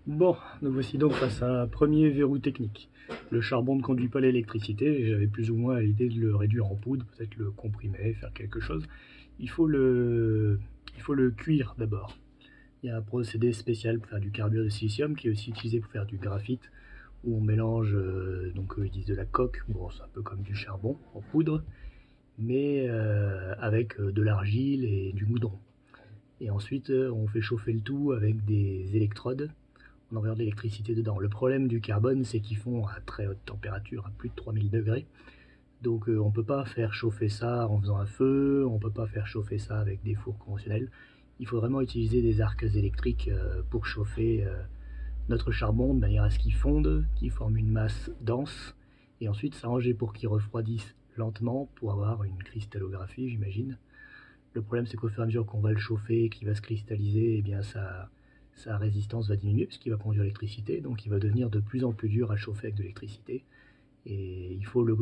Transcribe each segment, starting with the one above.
Bon, nous voici donc face à un premier verrou technique. Le charbon ne conduit pas l'électricité, et j'avais plus ou moins l'idée de le réduire en poudre, peut-être le comprimer, faire quelque chose. Il faut le, il faut le cuire d'abord. Il y a un procédé spécial pour faire du carbure de silicium qui est aussi utilisé pour faire du graphite, où on mélange, donc ils disent de la coque, bon c'est un peu comme du charbon en poudre, mais avec de l'argile et du goudron. Et ensuite on fait chauffer le tout avec des électrodes. On envoie de l'électricité dedans. Le problème du carbone, c'est qu'ils font à très haute température, à plus de 3000 degrés. Donc on ne peut pas faire chauffer ça en faisant un feu, on ne peut pas faire chauffer ça avec des fours conventionnels. Il faut vraiment utiliser des arcs électriques pour chauffer notre charbon de manière à ce qu'il fonde, qu'il forme une masse dense, et ensuite s'arranger pour qu'il refroidisse lentement pour avoir une cristallographie, j'imagine. Le problème, c'est qu'au fur et à mesure qu'on va le chauffer, qu'il va se cristalliser, eh bien sa résistance va diminuer puisqu'il va conduire l'électricité, donc il va devenir de plus en plus dur à chauffer avec de l'électricité. Et il faut le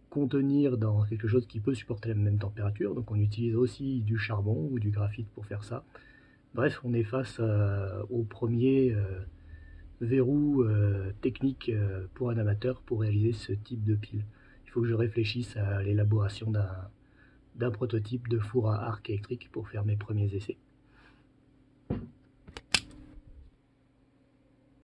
contenir dans quelque chose qui peut supporter la même température, donc on utilise aussi du charbon ou du graphite pour faire ça. Bref, on est face au premier verrou technique pour un amateur pour réaliser ce type de pile. Il faut que je réfléchisse à l'élaboration d'un prototype de four à arc électrique pour faire mes premiers essais.